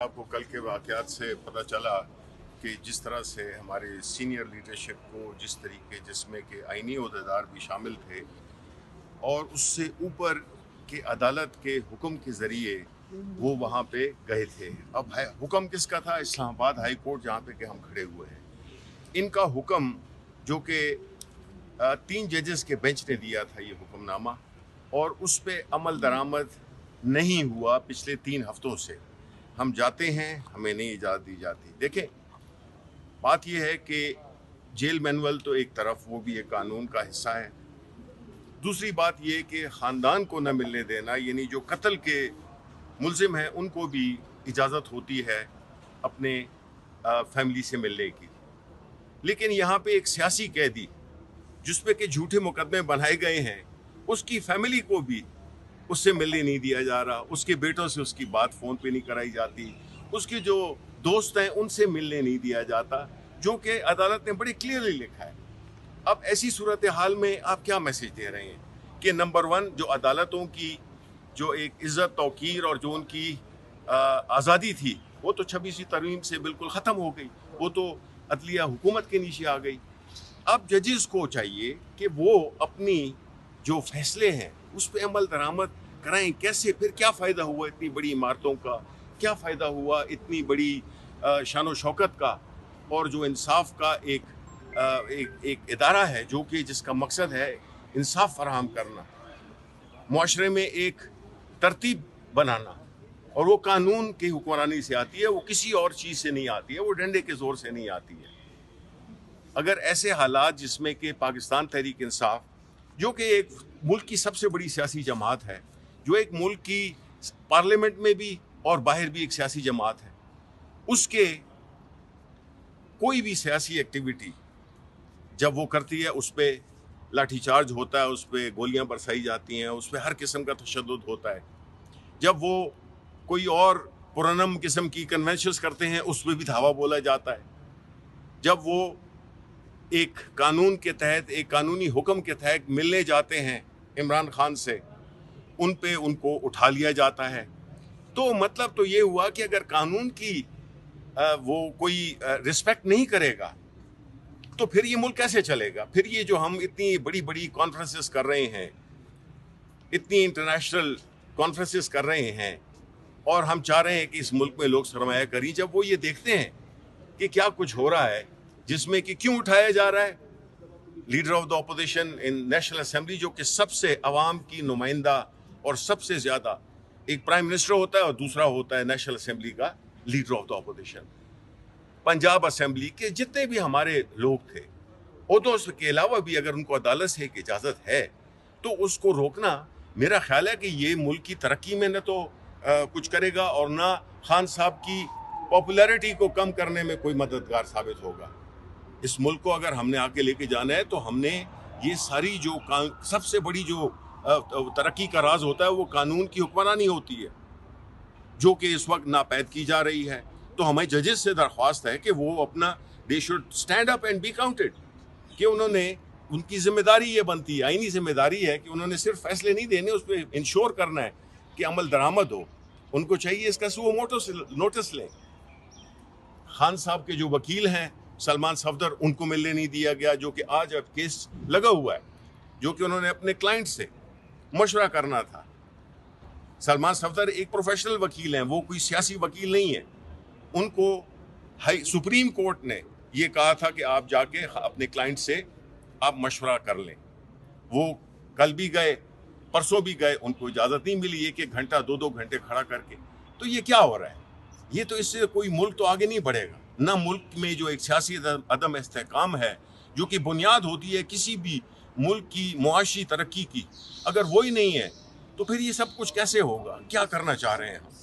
आपको कल के वाक़यात से पता चला कि जिस तरह से हमारे सीनियर लीडरशिप को जिस तरीके जिसमें कि आईनी ओहदेदार भी शामिल थे और उससे ऊपर के अदालत के हुक्म के ज़रिए वो वहाँ पे गए थे। अब हुक्म किसका था? इस्लामाबाद हाई कोर्ट जहाँ पे कि हम खड़े हुए हैं, इनका हुक्म जो कि 3 जजेस के बेंच ने दिया था ये हुक्मनामा, और उस पे अमल दरामद नहीं हुआ पिछले 3 हफ्तों से। हम जाते हैं, हमें नहीं इजाज़त दी जाती। देखें, बात यह है कि जेल मैनुअल तो एक तरफ, वो भी एक कानून का हिस्सा है। दूसरी बात ये कि ख़ानदान को न मिलने देना, यानी जो कत्ल के मुलजिम हैं उनको भी इजाज़त होती है अपने फैमिली से मिलने की। लेकिन यहाँ पे एक सियासी कैदी जिस पे कि झूठे मुकदमे बनाए गए हैं, उसकी फैमिली को भी उससे मिलने नहीं दिया जा रहा, उसके बेटों से उसकी बात फ़ोन पे नहीं कराई जाती, उसके जो दोस्त हैं उनसे मिलने नहीं दिया जाता, जो कि अदालत ने बड़े क्लियरली लिखा है। अब ऐसी सूरत हाल में आप क्या मैसेज दे रहे हैं कि नंबर 1 जो अदालतों की जो एक इज़्ज़त तौक़ीर और जो उनकी आज़ादी थी वो तो 26वीं तरमीम से बिल्कुल ख़त्म हो गई, वो तो अदलिया हुकूमत के नीचे आ गई। अब जजेस को चाहिए कि वो अपनी जो फैसले हैं उस पर अमल दरामद कराएं। कैसे? फिर क्या फ़ायदा हुआ इतनी बड़ी इमारतों का, क्या फ़ायदा हुआ इतनी बड़ी शान शौकत का, और जो इंसाफ का एक इदारा है जो कि जिसका मकसद है इंसाफ फराहम करना, मुआशरे में एक तरतीब बनाना, और वो कानून की हुक्मरानी से आती है, वो किसी और चीज़ से नहीं आती है, वो डंडे के ज़ोर से नहीं आती है। अगर ऐसे हालात जिसमें कि पाकिस्तान तहरीक इंसाफ, जो कि एक मुल्क की सबसे बड़ी सियासी जमात है, जो एक मुल्क की पार्लियामेंट में भी और बाहर भी एक सियासी जमात है, उसके कोई भी सियासी एक्टिविटी जब वो करती है उस पर लाठीचार्ज होता है, उस पर गोलियां बरसाई जाती हैं, उस पर हर किस्म का तशद्दुद होता है। जब वो कोई और पुरनम किस्म की कन्वेंशंस करते हैं उस पर भी धावा बोला जाता है। जब वो एक कानून के तहत, एक कानूनी हुक्म के तहत मिलने जाते हैं इमरान खान से, उन पे उनको उठा लिया जाता है। तो मतलब तो ये हुआ कि अगर कानून की वो कोई रिस्पेक्ट नहीं करेगा तो फिर ये मुल्क कैसे चलेगा? फिर ये जो हम इतनी बड़ी बड़ी कॉन्फ्रेंसेस कर रहे हैं, इतनी इंटरनेशनल कॉन्फ्रेंसेस कर रहे हैं, और हम चाह रहे हैं कि इस मुल्क में लोग सरमाया करें, जब वो ये देखते हैं कि क्या कुछ हो रहा है जिसमें कि क्यों उठाया जा रहा है leader of the opposition in national assembly, जो कि सबसे अवाम की नुमाइंदा और सबसे ज़्यादा, एक प्राइम मिनिस्टर होता है और दूसरा होता है नेशनल असेंबली का leader of the opposition. Punjab assembly के जितने भी हमारे लोग थे, उहदों के अलावा भी अगर उनको अदालत से एक इजाज़त है तो उसको रोकना, मेरा ख्याल है कि ये मुल्क की तरक्की में न तो कुछ करेगा और ना खान साहब की पॉपुलैरिटी को कम करने में कोई मददगार साबित होगा। इस मुल्क को अगर हमने आगे लेके जाना है तो हमने ये सारी जो सबसे बड़ी जो तरक्की का राज होता है वो कानून की हुक्मरानी होती है, जो कि इस वक्त नापैद की जा रही है। तो हमें जजेस से दरख्वास्त है कि वो अपना they should stand up and be counted, कि उन्होंने, उनकी जिम्मेदारी ये बनती है, आईनी जिम्मेदारी है कि उन्होंने सिर्फ फैसले नहीं देने, उस पर इंश्योर करना है कि अमल दरामद हो। उनको चाहिए इसका सुओ मोटो नोटिस लें। खान साहब के जो वकील हैं सलमान सफदर, उनको मिलने नहीं दिया गया, जो कि आज अब केस लगा हुआ है, जो कि उन्होंने अपने क्लाइंट से मशवरा करना था। सलमान सफदर एक प्रोफेशनल वकील हैं, वो कोई सियासी वकील नहीं है। उनको सुप्रीम कोर्ट ने ये कहा था कि आप जाके अपने क्लाइंट से आप मशवरा कर लें। वो कल भी गए, परसों भी गए, उनको इजाज़त नहीं मिली 1-1 घंटा 2-2 घंटे खड़ा करके। तो ये क्या हो रहा है? ये तो इससे कोई मुल्क तो आगे नहीं बढ़ेगा। ना मुल्क में जो एक सियासी अदम इस्तेहकाम है, जो कि बुनियाद होती है किसी भी मुल्क की मुआशी तरक्की की, अगर वो ही नहीं है तो फिर ये सब कुछ कैसे होगा? क्या करना चाह रहे हैं हम?